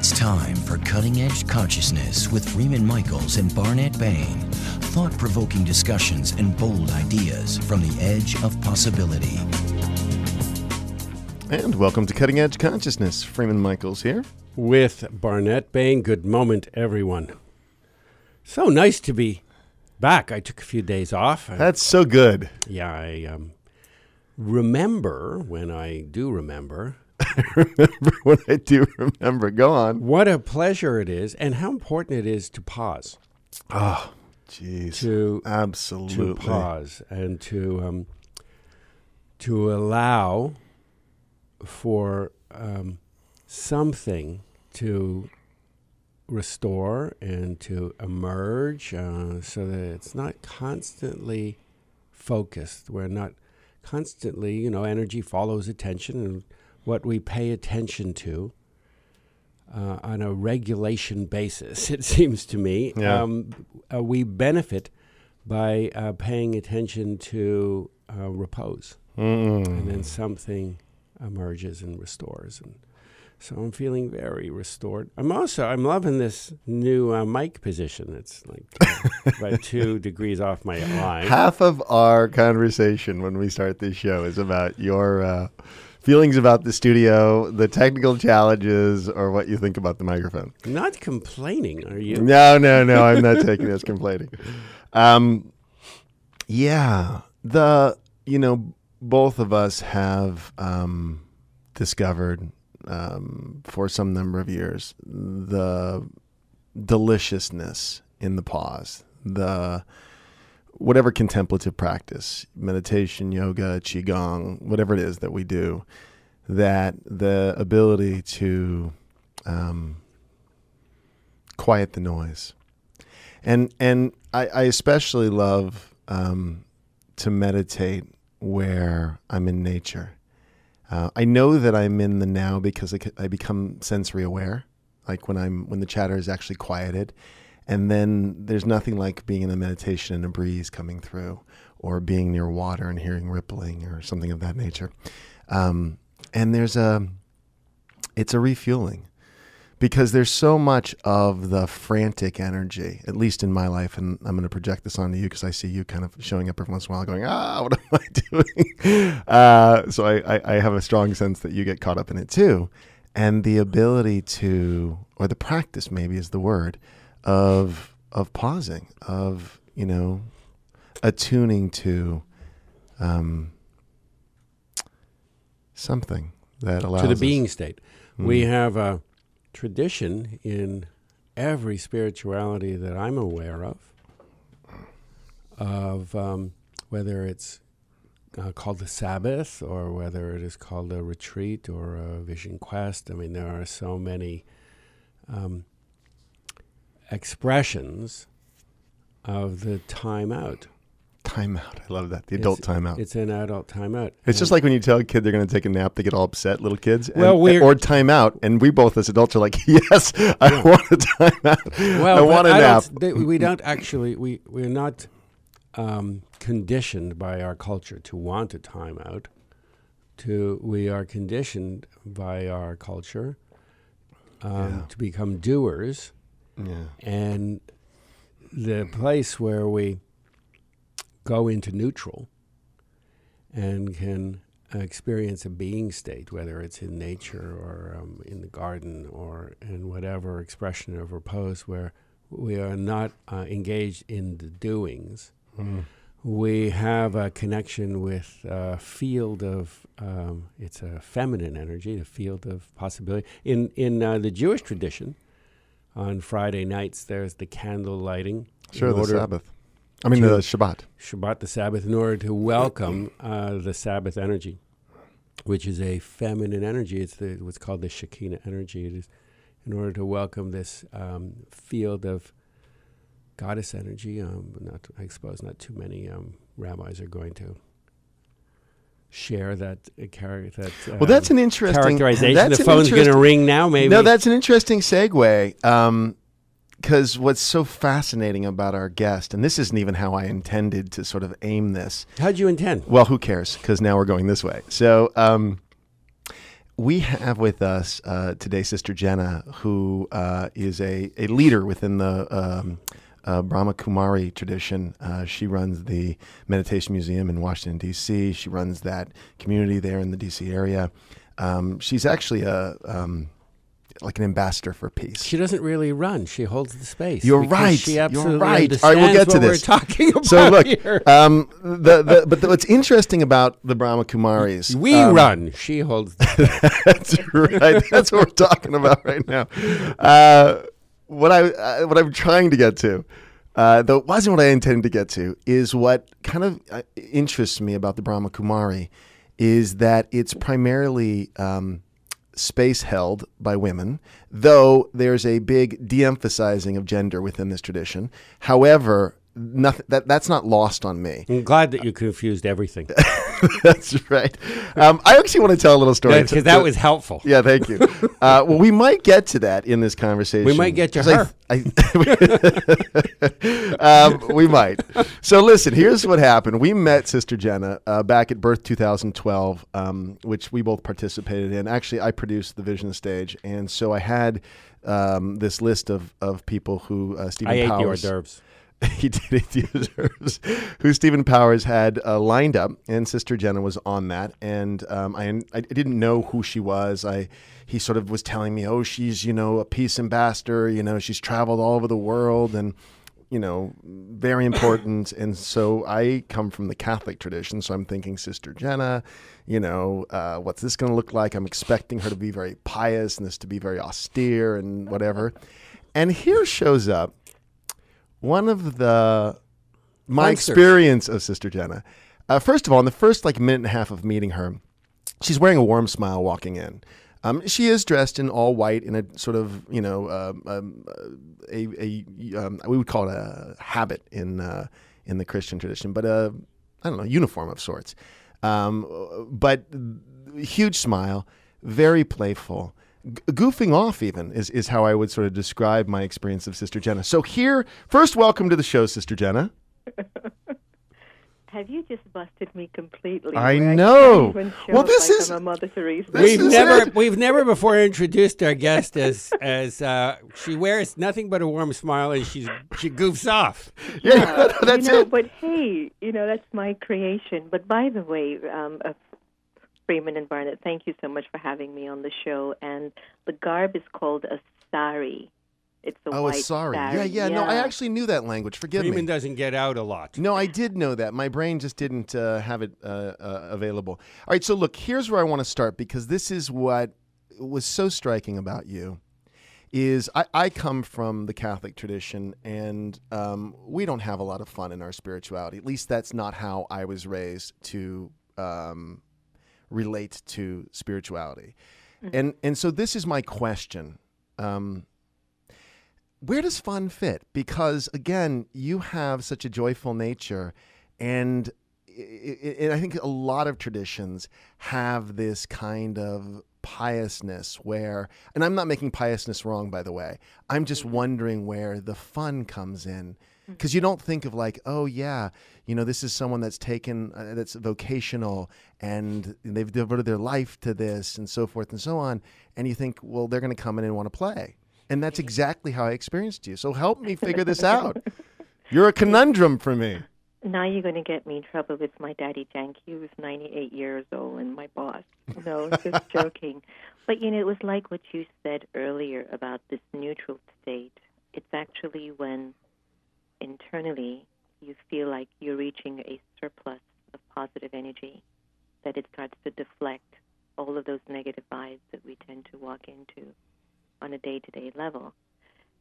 It's time for Cutting Edge Consciousness with Freeman Michaels and Barnet Bain. Thought-provoking discussions and bold ideas from the edge of possibility. And welcome to Cutting Edge Consciousness. Freeman Michaels here. With Barnet Bain. Good moment, everyone. So nice to be back. I took a few days off. That's so good. Yeah, I remember when I do remember. Remember when I do remember. Go on. What a pleasure it is and how important it is to pause. Oh, jeez. Absolutely. To pause and to allow for something to restore and to emerge so that it's not constantly focused. We're not constantly, energy follows attention, and what we pay attention to on a regulation basis, it seems to me, we benefit by paying attention to repose. And then something emerges and restores. And so I'm feeling very restored. I'm loving this new mic position. It's like about 2 degrees off my line. Half of our conversation when we start this show is about your feelings about the studio, the technical challenges, or what you think about the microphone. Not complaining, are you? No, I'm not taking it as complaining. Both of us have discovered for some number of years the deliciousness in the pause, the whatever contemplative practice, meditation, yoga, qigong, whatever it is that we do, that the ability to quiet the noise. And I especially love to meditate where I'm in nature. I know that I'm in the now because I become sensory aware, like when the chatter is actually quieted. And then there's nothing like being in a meditation and a breeze coming through, or being near water and hearing rippling or something of that nature. And it's a refueling, because there's so much of the frantic energy, at least in my life, and I'm going to project this onto you because I see you kind of showing up every once in a while going, what am I doing? So I have a strong sense that you get caught up in it too. And the ability to, or the practice maybe is the word, of pausing, of, attuning to something that allows to the us. being state. We have a tradition in every spirituality that I'm aware of whether it's called the Sabbath, or whether it is called a retreat or a vision quest. I mean, there are so many expressions of the time out. Time out. I love that. The adult time out. It's an adult time out. It's just like when you tell a kid they're going to take a nap, they get all upset, little kids. Or time out. And we both as adults are like, yes, I want a time out. Well, I want a nap. We don't actually, we're not conditioned by our culture to want a time out. We are conditioned by our culture to become doers. Yeah. And the place where we go into neutral and can experience a being state, whether it's in nature or in the garden or in whatever expression of repose, where we are not engaged in the doings. We have a connection with a field of, it's a feminine energy, the field of possibility. In the Jewish tradition, on Friday nights, there's the candle lighting. Sure, the Sabbath. The Shabbat. Shabbat, the Sabbath, in order to welcome the Sabbath energy, which is a feminine energy. It's what's called the Shekinah energy. It is in order to welcome this field of goddess energy. I suppose not too many rabbis are going to share that well, that's an interesting characterization. The phone's going to ring now, maybe. No, that's an interesting segue. Because what's so fascinating about our guest, and this isn't even how I intended to sort of aim this. How'd you intend? Well, who cares? Because now we're going this way. So We have with us today Sister Jenna, who is a leader within the Brahma Kumari tradition. She runs the Meditation Museum in Washington, D.C. She runs that community there in the D.C. area. She's actually like an ambassador for peace. She doesn't really run. She holds the space. You're right. She absolutely You're right. understands All right, we'll get to what this. we're talking about So look, here. what's interesting about the Brahma Kumaris, We run. She holds the space. That's right. That's what we're talking about right now. What I'm trying to get to, though it wasn't what I intended to get to, is what kind of interests me about the Brahma Kumari is that it's primarily space held by women, though there's a big de-emphasizing of gender within this tradition. However, that's not lost on me. I'm glad that you confused everything. That's right. I actually want to tell a little story. Because that was helpful. Yeah, thank you. Well, we might get to that in this conversation. We might get to her. We might. So listen, here's what happened. We met Sister Jenna back at Birth 2012, which we both participated in. Actually, I produced the Vision Stage, and so I had this list of people who Stephen Powers. I ate the hors d'oeuvres. He did eat the hors d'oeuvres, who Stephen Powers had lined up, and Sister Jenna was on that. And I didn't know who she was. He sort of was telling me, oh, she's, a peace ambassador, she's traveled all over the world and, very important. And so I come from the Catholic tradition, so I'm thinking Sister Jenna, what's this going to look like? I'm expecting her to be very pious and this to be very austere and whatever. And here shows up one of my experience of Sister Jenna. First of all, in the first minute and a half of meeting her, she's wearing a warm smile walking in. She is dressed in all white in a sort of, we would call it a habit in the Christian tradition, but uniform of sorts. But huge smile, very playful. Goofing off even is how I would sort of describe my experience of Sister Jenna. So here, first, welcome to the show, Sister Jenna. Have you just busted me completely? I know. Well, this is I'm a Mother Teresa. We've never before introduced our guest as she wears nothing but a warm smile and she goofs off. Yeah, that's it. But hey, that's my creation. But by the way, Freeman and Barnet, thank you so much for having me on the show. And the garb is called a sari. It's a white sari. sari. Yeah. No, I actually knew that language. Forgive me. Freeman doesn't get out a lot. No, I did know that. My brain just didn't have it available. All right, so look, here's where I want to start, because this is what was so striking about you. Is I come from the Catholic tradition, and we don't have a lot of fun in our spirituality. At least that's not how I was raised to relate to spirituality. Mm-hmm. And so this is my question. Where does fun fit? Because, again, you have such a joyful nature, and I think a lot of traditions have this kind of piousness where, and I'm not making piousness wrong, by the way, I'm just wondering where the fun comes in. Because you don't think of oh yeah, this is someone that's taken, that's vocational, and they've devoted their life to this, and so forth and so on. And you think, well, they're going to come in and want to play. And that's exactly how I experienced you. So help me figure this out. You're a conundrum for me. Now you're going to get me in trouble with my daddy Janky, who's 98 years old, and my boss. No, just joking. But, it was like what you said earlier about this neutral state. It's actually when internally you feel like you're reaching a surplus of positive energy, that it starts to deflect all of those negative vibes that we tend to walk into on a day-to-day level.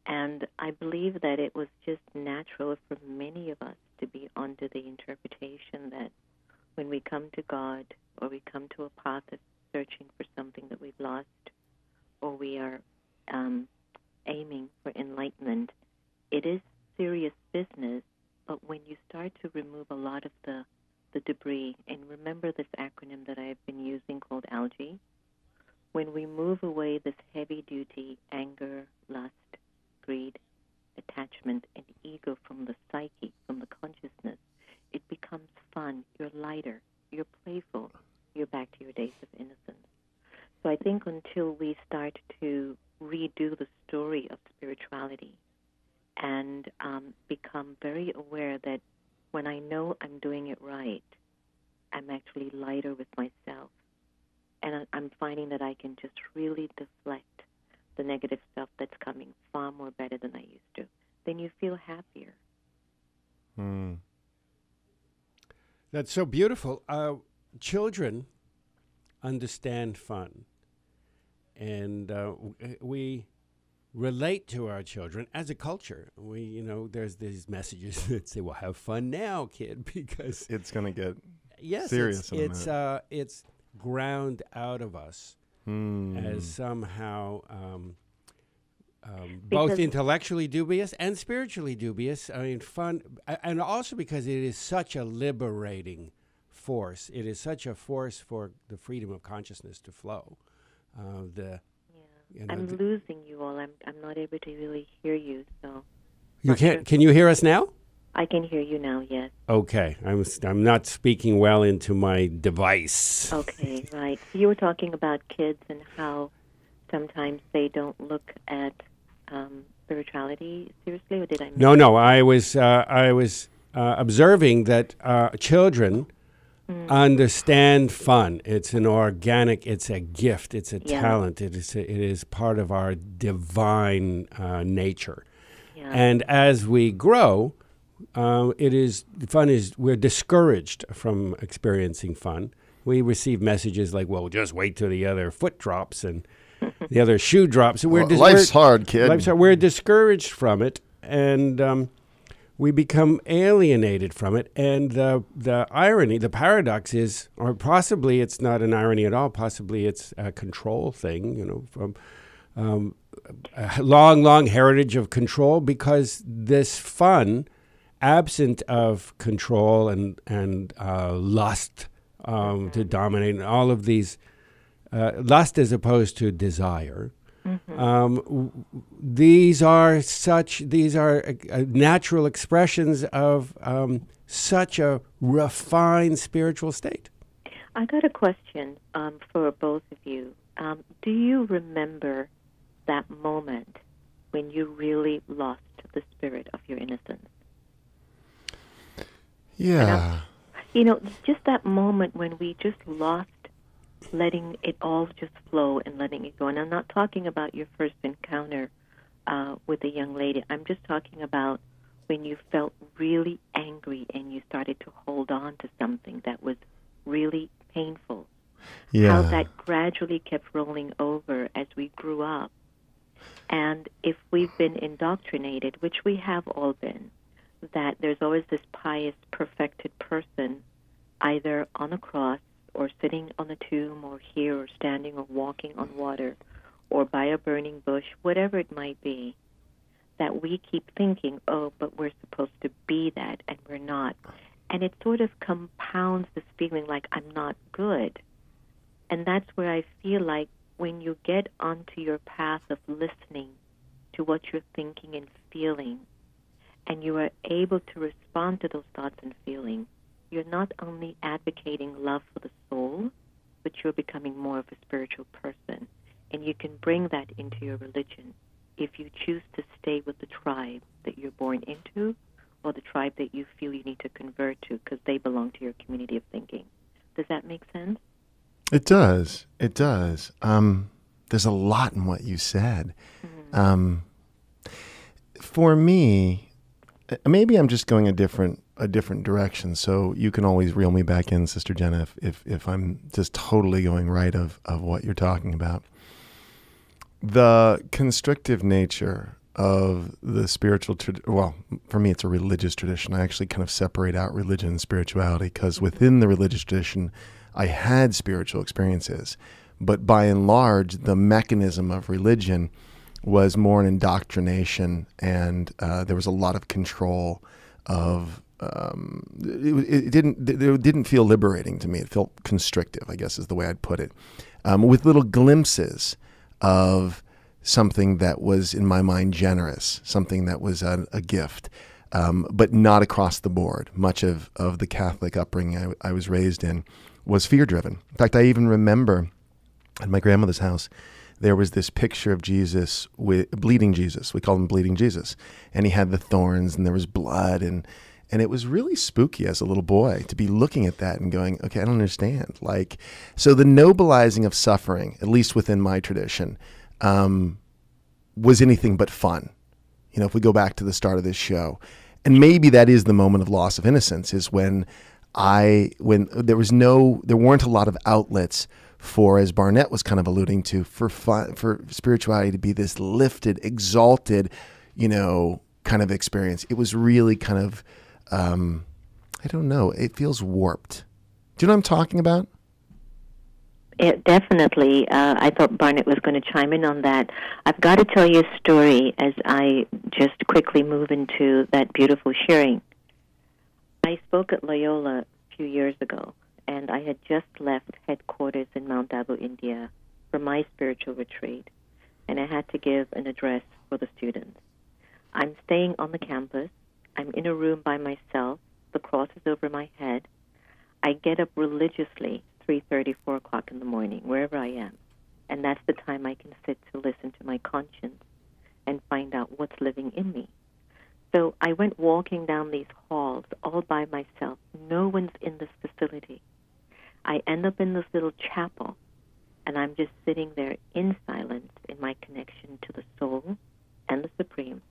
And I believe that it was just natural for many of us to be under the interpretation that when we come to God, or we come to a path of searching for something that we've lost, or we are aiming for enlightenment, it is serious business. But when you start to remove a lot of the debris, and remember this acronym that I've been using called Algae, when we move away this heavy-duty anger, lust, greed, attachment, and ego from the psyche, from the consciousness, it becomes fun. You're lighter. You're playful. You're back to your days of innocence. So I think until we start to redo the story of spirituality and become very aware that when I know I'm doing it right, I'm actually lighter with myself. And I'm finding that I can just really deflect the negative stuff that's coming far more better than I used to. Then you feel happier. That's so beautiful. Children understand fun. And we relate to our children as a culture. There's these messages that say, well, have fun now, kid, because it's going to get serious. It's ground out of us as somehow both intellectually dubious and spiritually dubious. I mean, fun, and also because it is such a liberating force. It is such a force for the freedom of consciousness to flow. I'm losing you all. I'm not able to really hear you. So you can't. Can you hear us now? I can hear you now. Yes. Okay. I'm not speaking well into my device. Okay. Right. So you were talking about kids and how sometimes they don't look at spirituality seriously, or did I? No. I was observing that children understand fun. It's an organic. It's a gift. It's a talent. It is part of our divine nature. Yeah. And as we grow, we're discouraged from experiencing fun. We receive messages like, "Well, just wait till the other foot drops and the other shoe drops." And life's hard, kid. Life's hard. We're discouraged from it, and we become alienated from it. And the irony, the paradox is, or possibly it's not an irony at all, possibly it's a control thing, from a long heritage of control, because this fun, absent of control and lust to dominate, and all of these, lust as opposed to desire, these are natural expressions of such a refined spiritual state. I got a question for both of you. Do you remember that moment when you really lost the spirit of your innocence? Yeah. Just that moment when we just lost letting it all just flow and letting it go. And I'm not talking about your first encounter with a young lady. I'm just talking about when you felt really angry and you started to hold on to something that was really painful. Yeah. How that gradually kept rolling over as we grew up. And if we've been indoctrinated, which we have all been, that there's always this pious, perfected person either on a cross or sitting on a tomb or here or standing or walking on water or by a burning bush, whatever it might be, that we keep thinking, oh, but we're supposed to be that, and we're not. And it sort of compounds this feeling like I'm not good. And that's where I feel like when you get onto your path of listening to what you're thinking and feeling, and you are able to respond to those thoughts and feelings, you're not only advocating love for the soul, but you're becoming more of a spiritual person. And you can bring that into your religion if you choose to stay with the tribe that you're born into or the tribe that you feel you need to convert to because they belong to your community of thinking. Does that make sense? It does. It does. There's a lot in what you said. For me, maybe I'm just going a different direction. So you can always reel me back in, Sister Jenna, if I'm just totally going right of what you're talking about. The constrictive nature of the spiritual, well, for me, it's a religious tradition. I actually kind of separate out religion and spirituality because within the religious tradition, I had spiritual experiences. But by and large, the mechanism of religion was more an indoctrination, and there was a lot of control of it didn't feel liberating to me. It felt constrictive, I guess is the way I'd put it, with little glimpses of something that was, in my mind, generous, something that was a gift, but not across the board. Much of the Catholic upbringing I was raised in was fear-driven. In fact, I even remember at my grandmother's house, there was this picture of Jesus, with bleeding Jesus. We called him Bleeding Jesus. And he had the thorns and there was blood. And it was really spooky as a little boy to be looking at that and going, okay, I don't understand. Like, so the nobilizing of suffering, at least within my tradition, was anything but fun. You know, if we go back to the start of this show, and maybe that is the moment of loss of innocence, is when there weren't a lot of outlets for, as Barnett was kind of alluding to, for fun, for spirituality to be this lifted, exalted, you know, kind of experience. It was really kind of, I don't know, it feels warped. Do you know what I'm talking about? It definitely. I thought Barnett was going to chime in on that. I've got to tell you a story as I just quickly move into that beautiful sharing. I spoke at Loyola a few years ago, and I had just left headquarters in Mount Abu, India, for my spiritual retreat, and I had to give an address for the students. I'm staying on the campus. I'm in a room by myself. The cross is over my head. I get up religiously 3:30, 4 o'clock in the morning, wherever I am, and that's the time I can sit to listen to my conscience and find out what's living in me. So I went walking down these halls all by myself. No one's in this facility. I end up in this little chapel, and I'm just sitting there in silence in my connection to the soul and the Supreme.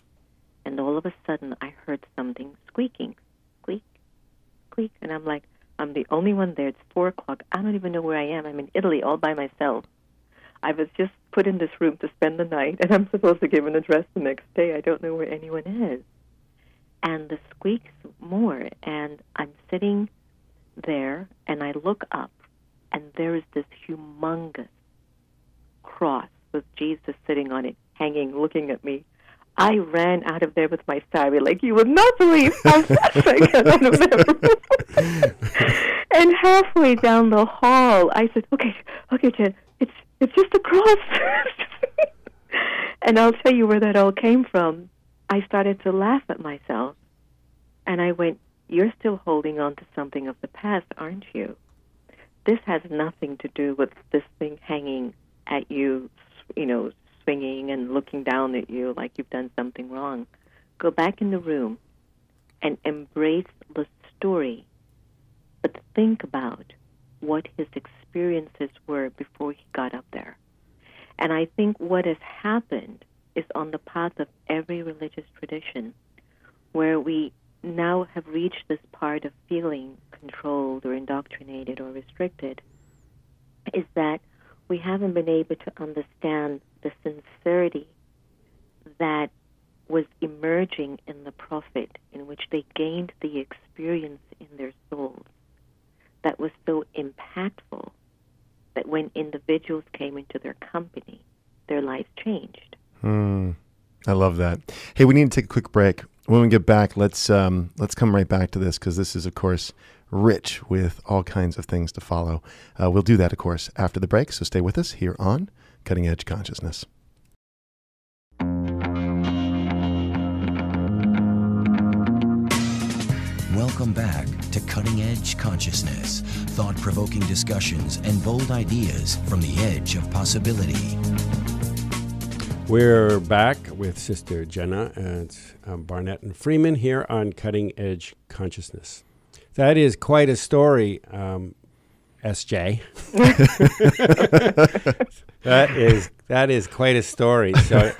And all of a sudden, I heard something squeaking, squeak, squeak, and I'm like, I'm the only one there. It's 4 o'clock. I don't even know where I am. I'm in Italy all by myself. I was just put in this room to spend the night, and I'm supposed to give an address the next day. I don't know where anyone is. And the squeaks more, and I'm sitting there, and I look up, and there is this humongous cross with Jesus sitting on it, hanging, looking at me. I ran out of there with my sari, like you would not believe how fast I got out of there. And halfway down the hall, I said, okay, Jen, it's just a cross. And I'll tell you where that all came from. I started to laugh at myself, and I went, you're still holding on to something of the past, aren't you? This has nothing to do with this thing hanging at you, you know, swinging and looking down at you like you've done something wrong. Go back in the room and embrace the story, but think about what his experiences were before he got up there. And I think what has happened is on the path of every religious tradition, where we now have reached this part of feeling controlled or indoctrinated or restricted, is that we haven't been able to understand the sincerity that was emerging in the prophet, in which they gained the experience in their souls that was so impactful that when individuals came into their company, their lives changed. I love that. Hey, we need to take a quick break. When we get back, let's come right back to this, because this is, of course, rich with all kinds of things to follow. We'll do that, of course, after the break, so stay with us here on Cutting Edge Consciousness. Welcome back to Cutting Edge Consciousness, thought-provoking discussions and bold ideas from the edge of possibility. We're back with Sister Jenna at Barnet and Freeman here on Cutting Edge Consciousness. That is quite a story, SJ. That is quite a story. So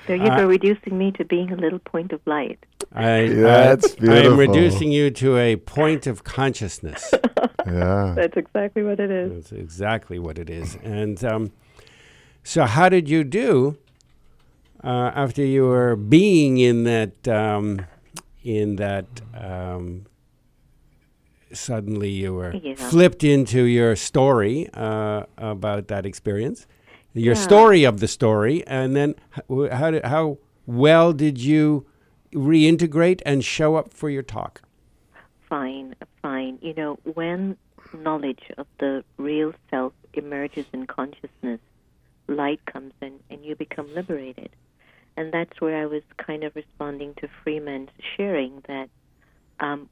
there you go, reducing me to being a little point of light. That's beautiful. I am reducing you to a point of consciousness. Yeah, that's exactly what it is. That's exactly what it is. And so, how did you do after you were being in that? Suddenly you were flipped into your story about that experience, your story of the story, and then how well did you reintegrate and show up for your talk? Fine. You know, when knowledge of the real self emerges in consciousness, light comes in and you become liberated. And that's where I was kind of responding to Freeman's sharing that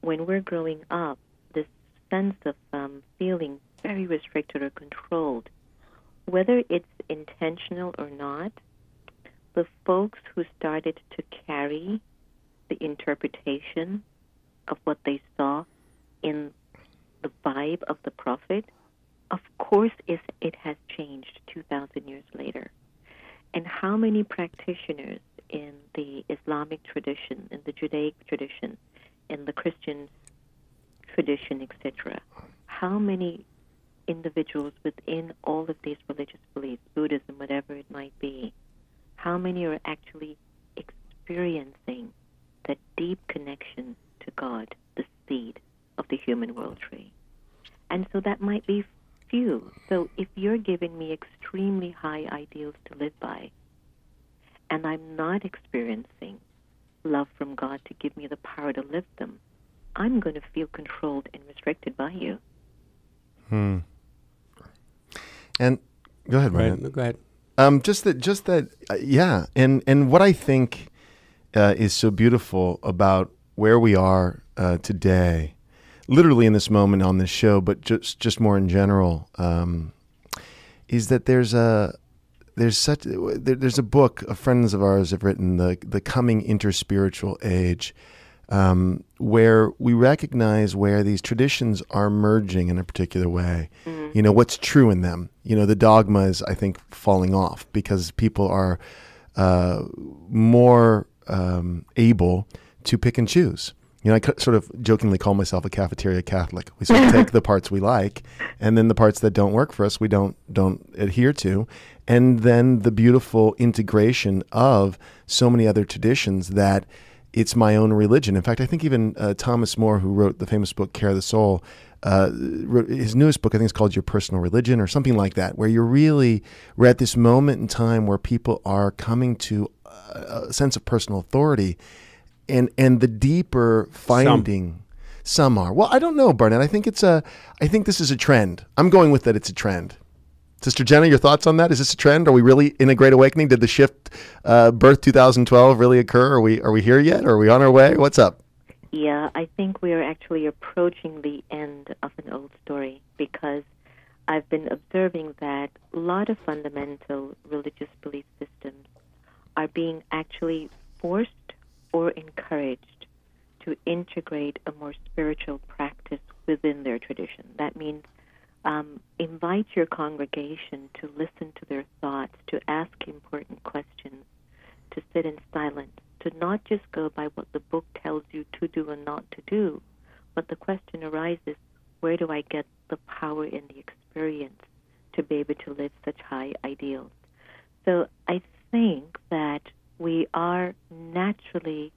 when we're growing up, this sense of feeling very restricted or controlled whether it's intentional or not, the folks who started to carry the interpretation of what they saw in the vibe of the prophet, of course it has changed 2,000 years later. And how many practitioners in the Islamic tradition, in the Judaic tradition, in the Christian tradition, etc., how many individuals within all of these religious beliefs, Buddhism, whatever it might be, how many are actually experiencing that deep connection to God, the seed of the human world tree? And so that might be few. So if you're giving me extremely high ideals to live by, and I'm not experiencing love from God to give me the power to live them, I'm going to feel controlled and restricted by you. And go ahead, Ryan. Right. No, go ahead. Yeah. And what I think is so beautiful about where we are today, literally in this moment on this show, but just more in general, is that there's a book friends of ours have written, the coming interspiritual age, where we recognize where these traditions are merging in a particular way. Mm-hmm. You know, what's true in them. You know, the dogma is, I think, falling off because people are more able to pick and choose. You know, I sort of jokingly call myself a cafeteria Catholic. We sort of take the parts we like, and then the parts that don't work for us, we don't adhere to. And then the beautiful integration of so many other traditions that it's my own religion. In fact, I think even Thomas More, who wrote the famous book Care of the Soul, his newest book, I think it's called Your Personal Religion or something like that, where we're at this moment in time where people are coming to a sense of personal authority. And the deeper finding, some are. Well, I don't know, Barnett. I think this is a trend. I'm going with that. It's a trend. Sister Jenna, your thoughts on that? Is this a trend? Are we really in a great awakening? Did the shift, birth 2012, really occur? Are we here yet? Are we on our way? What's up? Yeah, I think we are actually approaching the end of an old story, because I've been observing that a lot of fundamental religious belief systems are being actually forced or encouraged to integrate a more spiritual practice within their tradition. That means invite your congregation to listen to their thoughts, to ask important questions, to sit in silence, to not just go by what the book tells you to do and not to do, but the question arises, where do I get the power in the experience to be able to live such high ideals? So I think that we are naturally,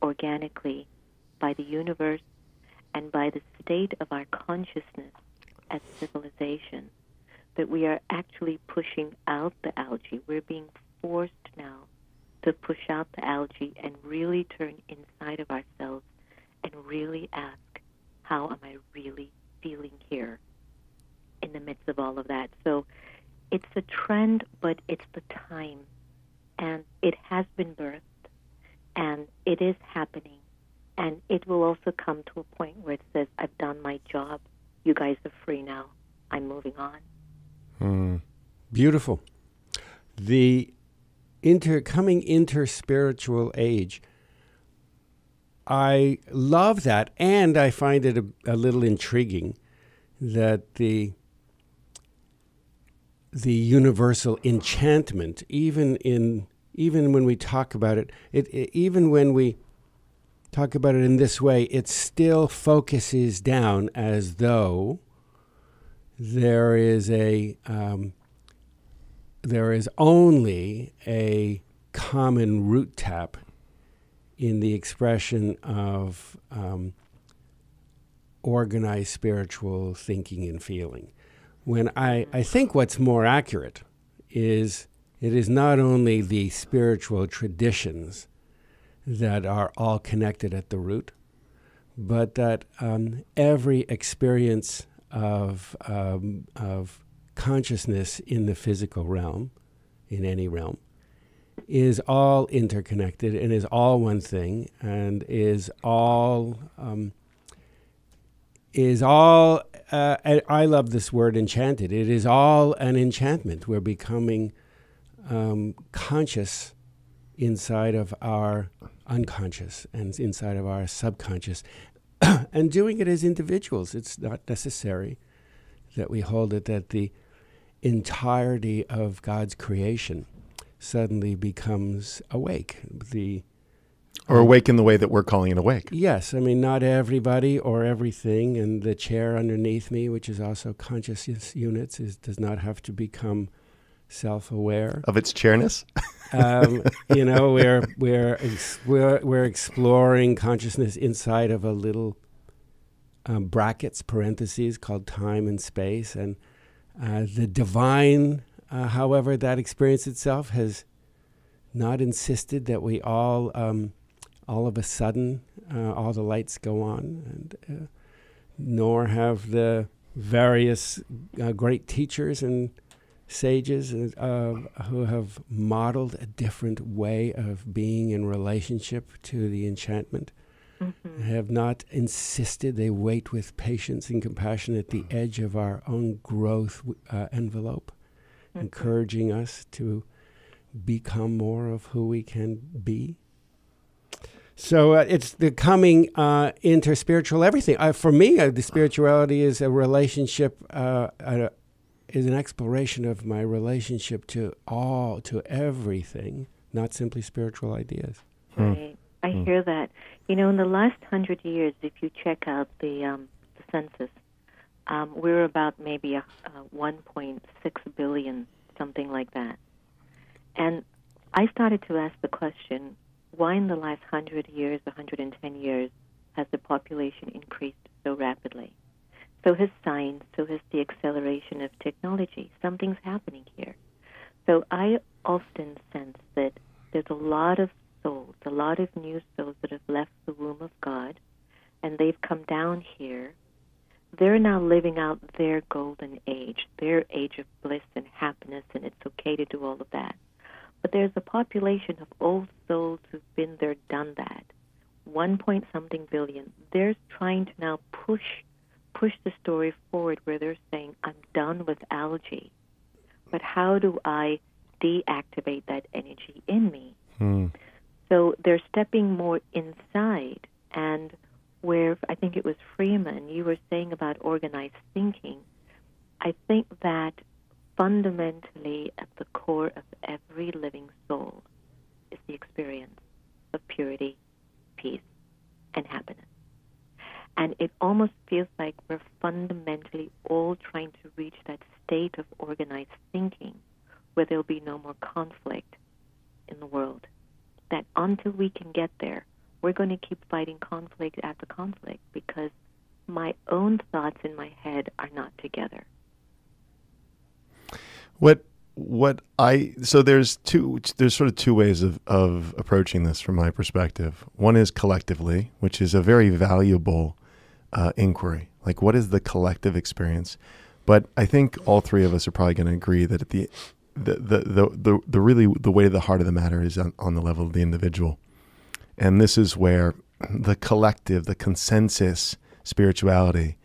organically, by the universe and by the state of our consciousness as civilization, that we are actually pushing out the algae. We're being forced now to push out the algae and really turn inside of ourselves and really ask, how am I really feeling here in the midst of all of that? So it's a trend, but it's the time. And it has been birthed, and it is happening, and it will also come to a point where it says, I've done my job, you guys are free now, I'm moving on. Beautiful. The coming interspiritual age, I love that, and I find it a little intriguing that the universal enchantment, even when we talk about it, even when we talk about it in this way, it still focuses down as though there is only a common root tap in the expression of organized spiritual thinking and feeling. When I think what's more accurate is it is not only the spiritual traditions that are all connected at the root, but that every experience of consciousness in the physical realm, in any realm, is all interconnected and is all one thing and is all I love this word enchanted. It is all an enchantment. We're becoming conscious inside of our unconscious and inside of our subconscious, and doing it as individuals. It's not necessary that we hold it that the entirety of God's creation suddenly becomes awake. Or awake in the way that we're calling it awake. Yes, I mean, not everybody or everything, and the chair underneath me, which is also consciousness units, does not have to become self-aware Of its chairness? You know, we're exploring consciousness inside of a little brackets, parentheses, called time and space, and the divine, however that experience itself has not insisted that we all of a sudden, all the lights go on, and nor have the various great teachers and sages who have modeled a different way of being in relationship to the enchantment, have not insisted. They wait with patience and compassion at the edge of our own growth envelope, encouraging us to become more of who we can be. So it's the coming interspiritual everything. For me, the spirituality is a relationship, is an exploration of my relationship to everything, not simply spiritual ideas. Right. I hear that. You know, in the last 100 years, if you check out the census, we're about maybe 1.6 billion, something like that. And I started to ask the question, why in the last 100 years, 110 years, has the population increased so rapidly? So has science, so has the acceleration of technology. Something's happening here. So I often sense that there's a lot of souls, a lot of new souls that have left the womb of God, and they've come down here. They're now living out their golden age, their age of bliss and happiness, and it's okay to do all of that. But there's a population of old souls who've been there, done that. 1-point-something billion. They're trying to now push the story forward where they're saying, I'm done with algae, but how do I deactivate that energy in me? So they're stepping more inside, and where I think it was Freeman, you were saying about organized thinking, I think that fundamentally at the core of every living soul is the experience of purity, peace, and happiness. And it almost feels like we're fundamentally all trying to reach that state of organized thinking where there'll be no more conflict in the world. That until we can get there, we're going to keep fighting conflict after conflict because my own thoughts in my head are not together. So there's sort of two ways of approaching this from my perspective. One is collectively, which is a very valuable inquiry. Like, what is the collective experience? But I think all three of us are probably going to agree that at the way to the heart of the matter is on the level of the individual. And this is where the collective, the consensus spirituality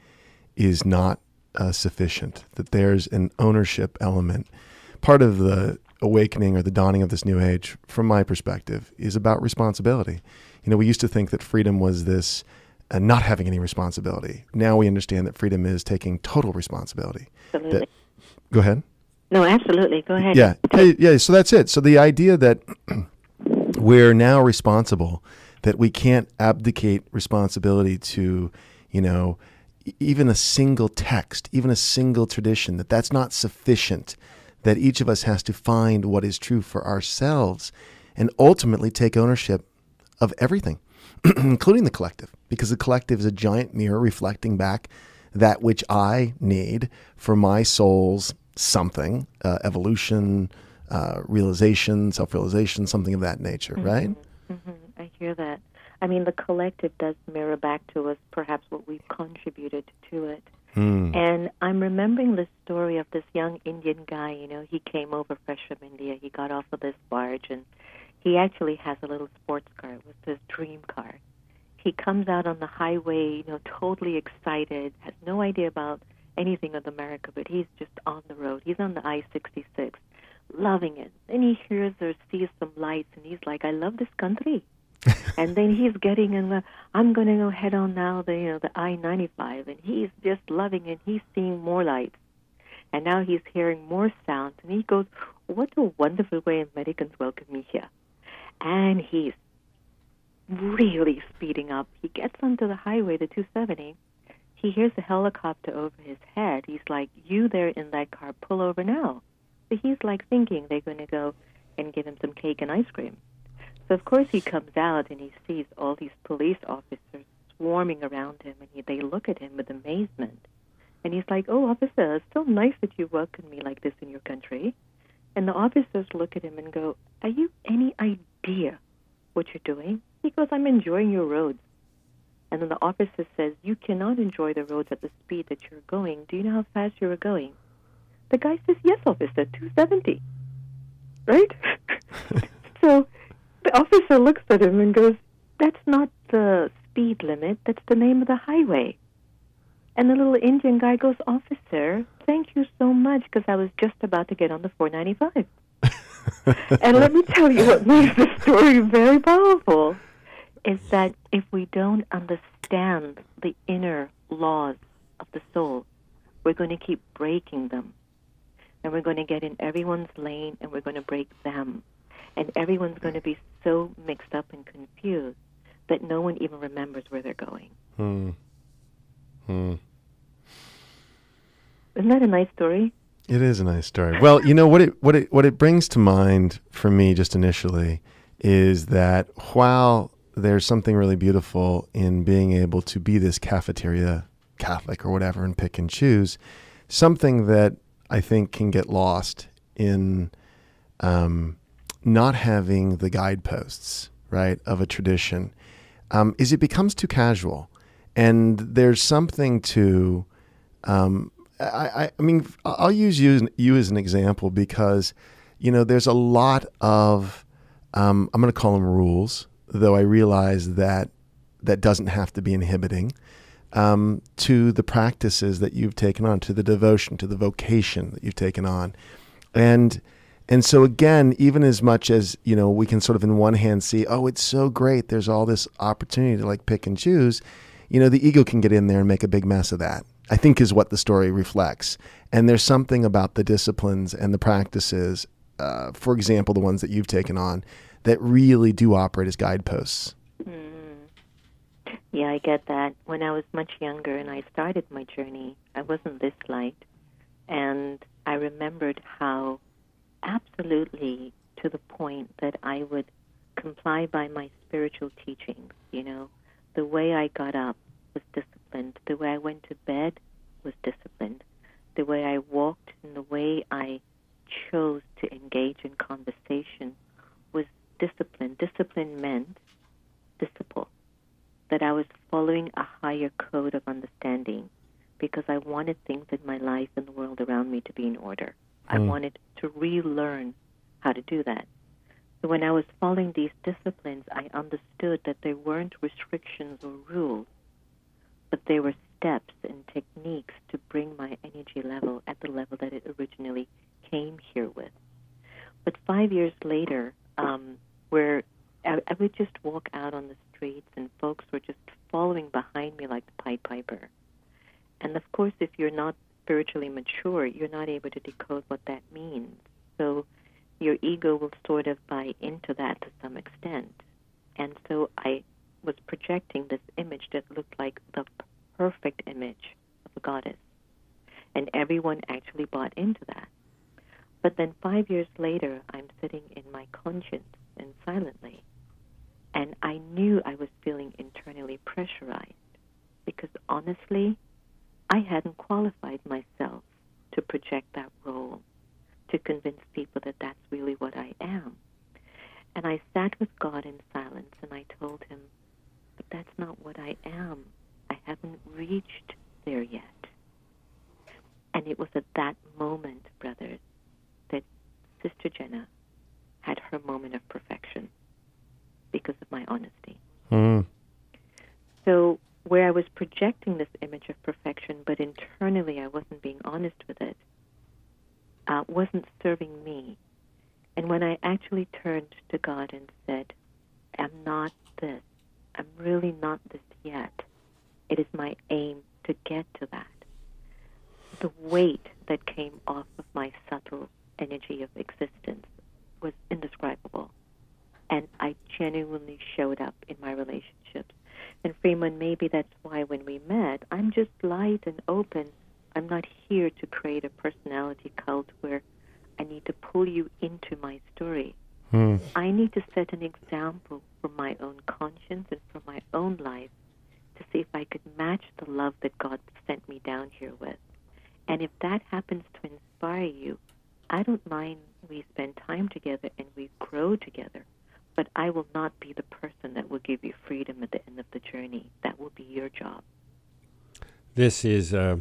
is not sufficient, that there's an ownership element. Part of the awakening or the dawning of this new age, from my perspective, is about responsibility. You know, we used to think that freedom was this not having any responsibility. Now we understand that freedom is taking total responsibility. Absolutely. Go ahead. No, absolutely. Go ahead. Yeah. So that's it. So the idea that we're now responsible, that we can't abdicate responsibility to, even a single text, even a single tradition, that's not sufficient, that each of us has to find what is true for ourselves and ultimately take ownership of everything, including the collective, because the collective is a giant mirror reflecting back that which I need for my soul's something, evolution, realization, self-realization, something of that nature, right? I hear that. I mean, the collective does mirror back to us perhaps what we've contributed to it. And I'm remembering the story of this young Indian guy, he came over fresh from India. He got off of this barge, and he actually has a little sports car. It was his dream car. He comes out on the highway, totally excited, has no idea about anything of America, but he's just on the road. He's on the I-66, loving it. Then he hears or sees some lights, and he's like, I love this country. And then he's getting in, I'm going to go head on now, the I-95, and he's just loving it. He's seeing more lights. And now he's hearing more sounds, and he goes, what a wonderful way Americans welcome me here. And he's really speeding up. He gets onto the highway, the 270. He hears a helicopter over his head. He's like, you there in that car, pull over now. So he's like thinking they're going to go and give him some cake and ice cream. So, of course, he comes out and he sees all these police officers swarming around him, and they look at him with amazement. And he's like, oh, officer, it's so nice that you welcome me like this in your country. And the officers look at him and go, are you any idea what you're doing? He goes, I'm enjoying your roads. And then the officer says, you cannot enjoy the roads at the speed that you're going. Do you know how fast you were going? The guy says, yes, officer, 270. Right? So the officer looks at him and goes, that's not the speed limit. That's the name of the highway. And the little Indian guy goes, officer, thank you so much, because I was just about to get on the 495. And let me tell you what makes the story very powerful is that if we don't understand the inner laws of the soul, we're going to keep breaking them. And we're going to get in everyone's lane, and we're going to break them. And everyone's going to be so mixed up and confused that no one even remembers where they're going. Isn't that a nice story? It is a nice story. Well, you know what it brings to mind for me just initially is that while there's something really beautiful in being able to be this cafeteria Catholic or whatever and pick and choose, something that I think can get lost in not having the guideposts, right, of a tradition, is it becomes too casual. And there's something to, I mean, I'll use you as an example because, you know, there's a lot of, I'm going to call them rules, though I realize that that doesn't have to be inhibiting, to the practices that you've taken on, to the devotion, to the vocation that you've taken on. And so again, even as much as, you know, we can sort of in one hand see, oh, it's so great, there's all this opportunity to like pick and choose, you know, the ego can get in there and make a big mess of that, I think is what the story reflects. And there's something about the disciplines and the practices, for example, the ones that you've taken on, that really do operate as guideposts. Yeah, I get that. When I was much younger and I started my journey, I wasn't this light. And I remembered how absolutely to the point that I would comply by my spiritual teachings, you know. The way I got up was disciplined. The way I went to bed was disciplined. The way I walked and the way I chose to engage in conversation was discipline. Discipline meant disciple, that I was following a higher code of understanding because I wanted things in my life and the world around me to be in order. I wanted to relearn how to do that. So when I was following these disciplines, I understood that they weren't restrictions or rules, but they were steps and techniques to bring my energy level at the level that it originally came here with. But 5 years later, where I would just walk out on the streets and folks were just following behind me like the Pied Piper. And of course, if you're not spiritually mature, you're not able to decode what that means. So your ego will sort of buy into that to some extent. And so I was projecting this image that looked like the perfect image of a goddess. And everyone actually bought into that. But then 5 years later, I'm sitting in my conscience and silently. And I knew I was feeling internally pressurized because honestly, I hadn't qualified myself to project that role, to convince people that that's really what I am. And I sat with God in silence and I told him, but that's not what I am. I haven't reached there yet. And it was at that moment, brothers, that Sister Jenna had her moment of perfection because of my honesty. So where I was projecting this image of perfection, but internally I wasn't being honest with it, wasn't serving me. And when I actually turned to God and said, I'm not this, I'm really not this yet, it is my aim to get to that, the weight that came off of my subtle energy of existence was indescribable. And I genuinely showed up in my relationships. And Freeman, maybe that's why when we met, I'm just light and open. I'm not here to create a personality cult where I need to pull you into my story. I need to set an example for my own conscience and for my own life to see if I could match the love that God sent me down here with. And if that happens to inspire you, I don't mind we spend time together and we grow together, but I will not be the person that will give you freedom at the end of the journey. That will be your job. This is a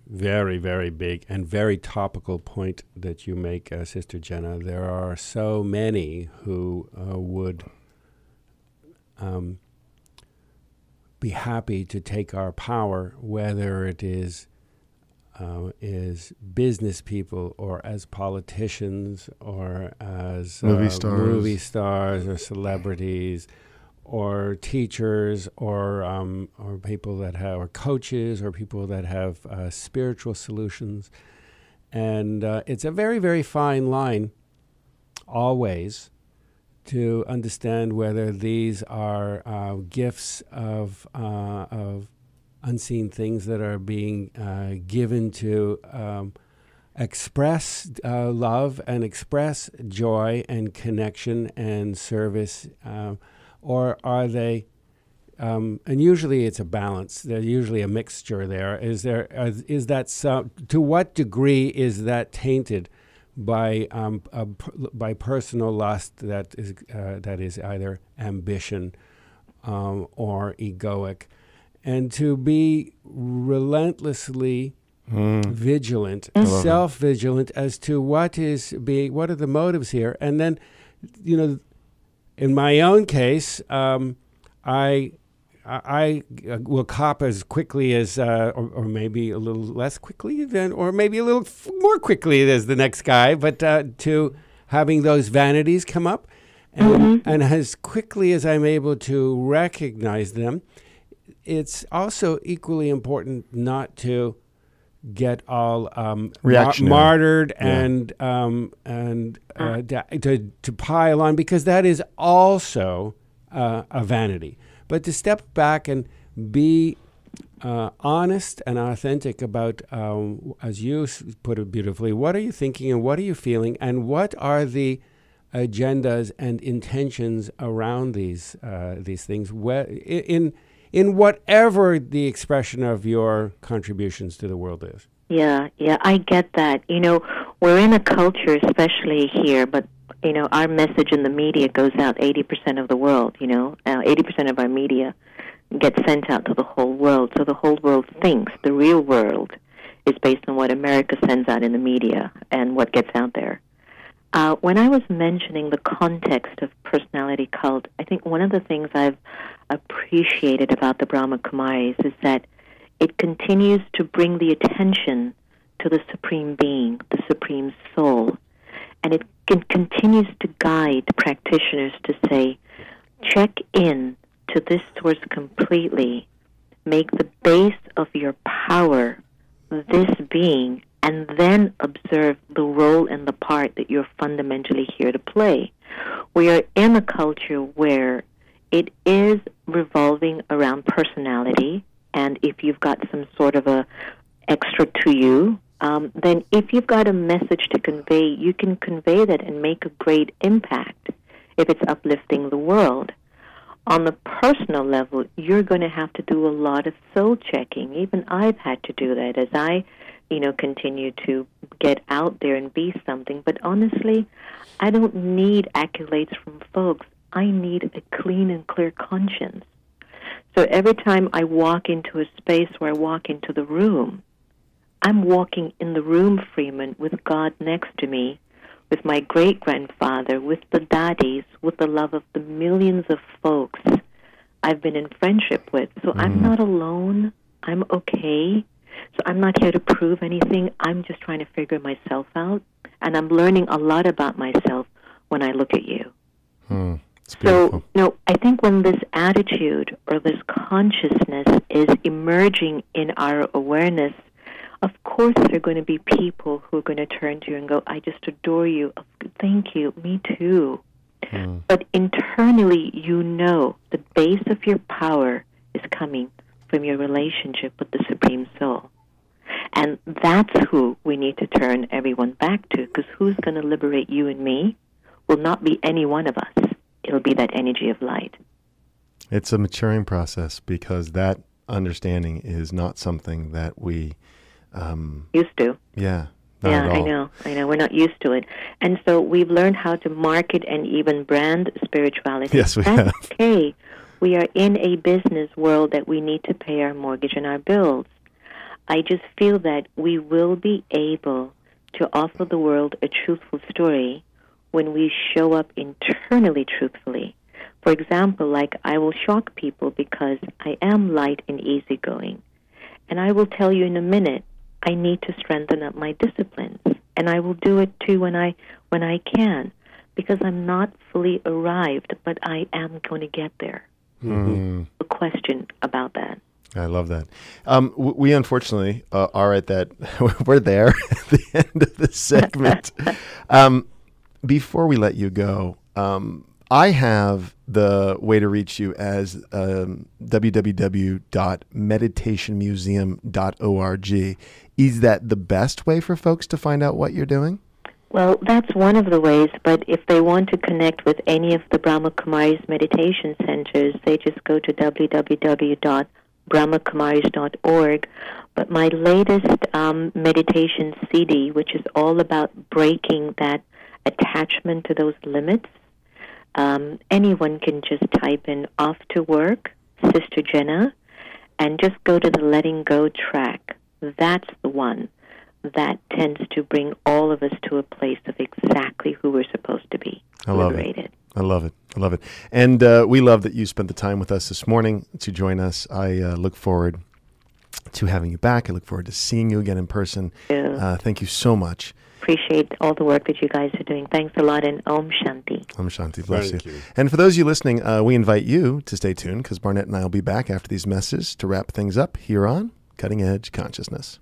very, very big and very topical point that you make, Sister Jenna. There are so many who would be happy to take our power, whether it is business people or as politicians or as movie stars or celebrities or teachers or people that have, or coaches or people that have spiritual solutions. And it's a very, very fine line always to understand whether these are gifts of unseen things that are being given to express love and express joy and connection and service, or are they, and usually it's a balance, there's usually a mixture there. Is that to what degree is that tainted by personal lust that is either ambition or egoic? And to be relentlessly vigilant, self-vigilant as to what are the motives here. And then, in my own case, I will cop as quickly as, or maybe a little less quickly than, or maybe a little more quickly as the next guy, but to having those vanities come up, and as quickly as I'm able to recognize them. It's also equally important not to get all martyred and to pile on, because that is also a vanity. But to step back and be honest and authentic about, as you put it beautifully, what are you thinking and what are you feeling, and what are the agendas and intentions around these things in whatever the expression of your contributions to the world is. Yeah, I get that. We're in a culture, especially here, but, our message in the media goes out 80% of the world, 80% of our media gets sent out to the whole world. So the whole world thinks the real world is based on what America sends out in the media and what gets out there. When I was mentioning the context of personality cult, I think one of the things I've appreciated about the Brahma Kumaris is that it continues to bring the attention to the Supreme Being, the Supreme Soul, and it continues to guide practitioners to say, check in to this source completely, make the base of your power this being, and then observe the role and the part that you're fundamentally here to play. We are in a culture where it is revolving around personality, and if you've got some sort of a extra to you, then if you've got a message to convey, you can convey that and make a great impact if it's uplifting the world. On the personal level, you're going to have to do a lot of soul checking. Even I've had to do that as I continue to get out there and be something. But honestly, I don't need accolades from folks. I need a clean and clear conscience. So every time I walk into a space where I walk into the room, I'm walking in the room, Freeman, with God next to me, with my great-grandfather, with the daddies, with the love of the millions of folks I've been in friendship with. So I'm not alone. I'm okay. So I'm not here to prove anything. I'm just trying to figure myself out. And I'm learning a lot about myself when I look at you. It's beautiful. So, I think when this attitude or this consciousness is emerging in our awareness, of course there are going to be people who are going to turn to you and go, I just adore you. Thank you. Me too. But internally, the base of your power is coming from your relationship with the Supreme Soul. And that's who we need to turn everyone back to, because who's going to liberate you and me will not be any one of us. It'll be that energy of light. It's a maturing process, because that understanding is not something that we... used to. Yeah. Not at all. I know. We're not used to it. And so we've learned how to market and even brand spirituality. Yes, we That's have. okay. We are in a business world that we need to pay our mortgage and our bills. I just feel that we will be able to offer the world a truthful story when we show up internally truthfully. For example, like I will shock people because I am light and easygoing. And I will tell you in a minute, I need to strengthen up my disciplines. And I will do it too when I can, because I'm not fully arrived, but I am going to get there. A question about that. I love that. We unfortunately are at that. We're there at the end of the segment. Before we let you go, I have the way to reach you as www.meditationmuseum.org. Is that the best way for folks to find out what you're doing? Well, that's one of the ways, but if they want to connect with any of the Brahma Kumaris meditation centers, they just go to www.brahmakumaris.org. But my latest meditation CD, which is all about breaking that attachment to those limits, anyone can just type in Off to Work, Sister Jenna, and just go to the Letting Go track. That's the one that tends to bring all of us to a place of exactly who we're supposed to be. I love liberated. it. I love it. I love it. And we love that you spent the time with us this morning to join us. I look forward to having you back. I look forward to seeing you again in person. Thank you so much. Appreciate all the work that you guys are doing. Thanks a lot, and Om Shanti. Om Shanti. Bless Thank you. you. And for those of you listening, we invite you to stay tuned, because Barnett and I will be back after these messages to wrap things up here on Cutting Edge Consciousness.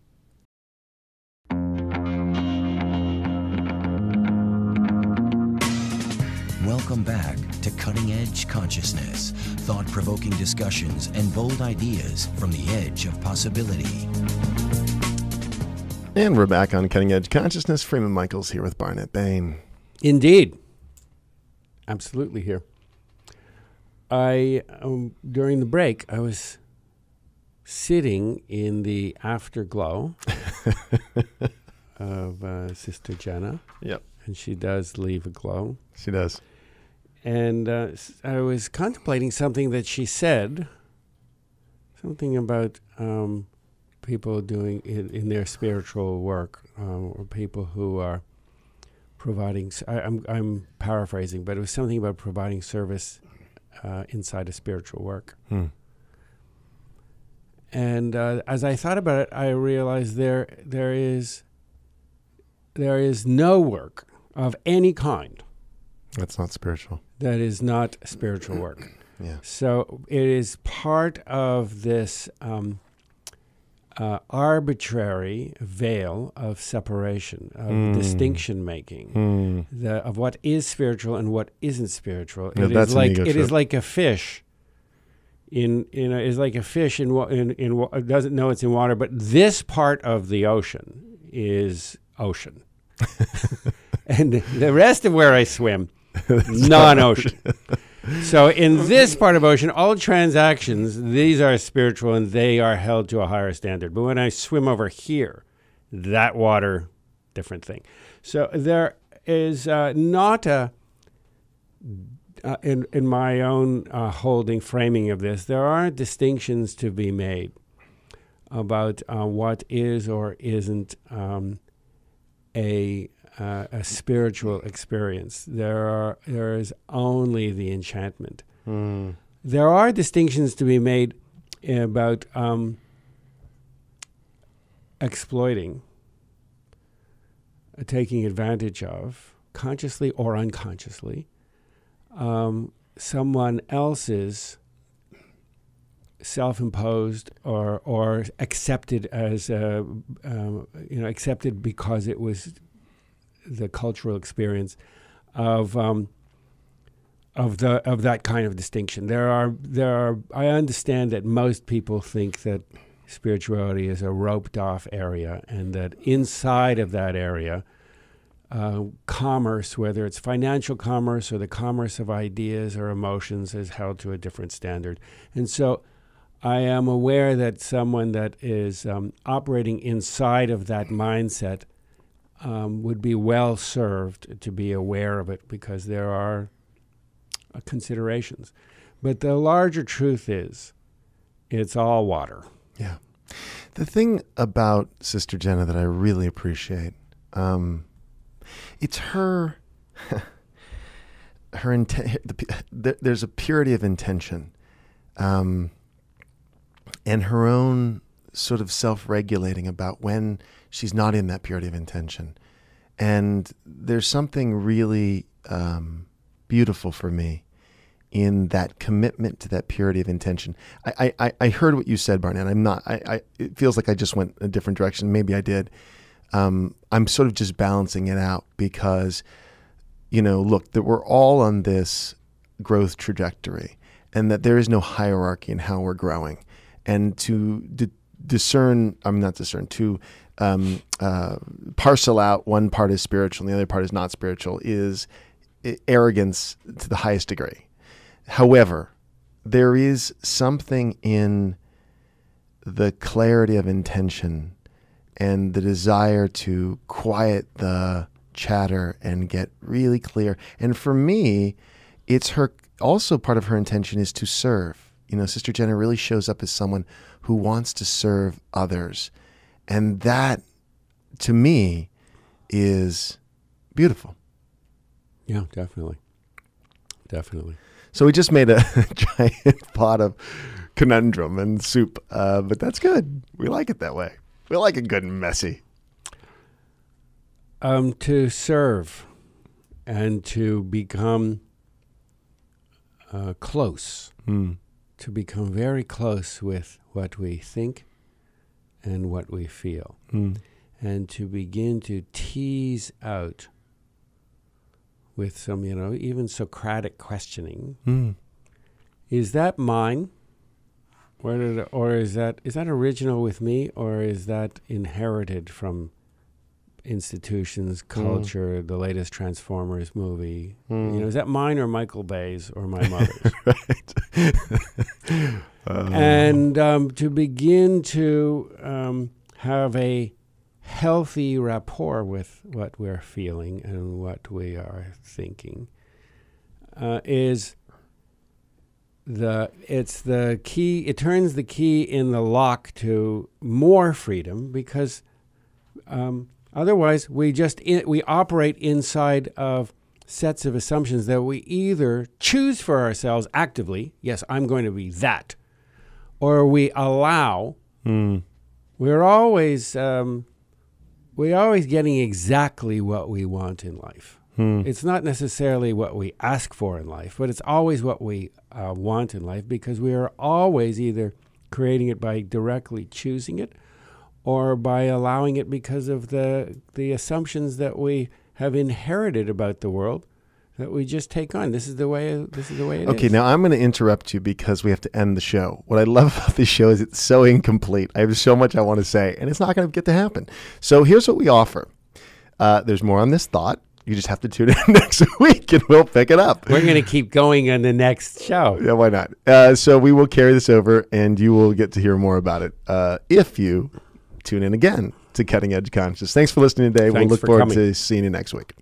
Welcome back to Cutting Edge Consciousness, thought-provoking discussions and bold ideas from the edge of possibility. And we're back on Cutting Edge Consciousness. Freeman Michaels here with Barnett Bain. Indeed. Absolutely here. During the break, I was sitting in the afterglow of Sister Jenna. Yep. And she does leave a glow. She does. And I was contemplating something that she said, something about people doing in their spiritual work, or people who are providing. I'm paraphrasing, but it was something about providing service inside of spiritual work. And as I thought about it, I realized there is no work of any kind That's not spiritual. that is not spiritual work. Yeah. So it is part of this arbitrary veil of separation, of distinction making, of what is spiritual and what isn't spiritual. Yeah, It that's is an like ego it is trip. like a fish. Is like a fish it doesn't know it's in water, but this part of the ocean is ocean, and the rest of where I swim, non-ocean. So in this part of ocean, all transactions, these are spiritual and they are held to a higher standard. But when I swim over here, that water, different thing. So there is not a, in my own framing of this, there are distinctions to be made about what is or isn't a spiritual experience. There is only the enchantment. there are distinctions to be made about exploiting, taking advantage of, consciously or unconsciously, someone else's self-imposed or accepted as accepted because it was the cultural experience of that kind of distinction. There are. I understand that most people think that spirituality is a roped-off area, and that inside of that area, commerce, whether it's financial commerce or the commerce of ideas or emotions, is held to a different standard. And so I am aware that someone that is operating inside of that mindset would be well served to be aware of it, because there are considerations. But the larger truth is, it's all water. Yeah. The thing about Sister Jenna that I really appreciate, it's her there's a purity of intention, and her own sort of self-regulating about when she's not in that purity of intention. And there's something really beautiful for me in that commitment to that purity of intention. I heard what you said, Barnet. It feels like I just went a different direction. Maybe I did. I'm sort of just balancing it out because, look, that we're all on this growth trajectory, and that there is no hierarchy in how we're growing. And to parcel out one part is spiritual and the other part is not spiritual is arrogance to the highest degree. However, there is something in the clarity of intention and the desire to quiet the chatter and get really clear. And for me, it's also part of her intention is to serve. Sister Jenna really shows up as someone who wants to serve others. And that, to me, is beautiful. Yeah, definitely. Definitely. So we just made a giant pot of conundrum and soup, but that's good. We like it that way. We like it good and messy. To serve and to become close, to become very close with what we think and what we feel, and to begin to tease out with some, even Socratic questioning. Is that mine? Or is that original with me, or is that inherited from institutions, culture, the latest Transformers movie? Is that mine or Michael Bay's or my mother's? Right. And to begin to have a healthy rapport with what we're feeling and what we are thinking is the key. It turns the key in the lock to more freedom, because otherwise we operate inside of sets of assumptions that we either choose for ourselves actively, yes, I'm going to be that, or we allow. We're always getting exactly what we want in life. It's not necessarily what we ask for in life, but it's always what we want in life, because we are always either creating it by directly choosing it or by allowing it because of the assumptions that we have inherited about the world that we just take on. This is the way it is. Okay, now I'm going to interrupt you because we have to end the show. What I love about this show is it's so incomplete. I have so much I want to say, and it's not going to get to happen. So here's what we offer. There's more on this thought. You just have to tune in next week, and we'll pick it up. We're going to keep going on the next show. Yeah, why not? So we will carry this over, and you will get to hear more about it if you tune in again to Cutting Edge Consciousness. Thanks for listening today. We'll look forward to seeing you next week.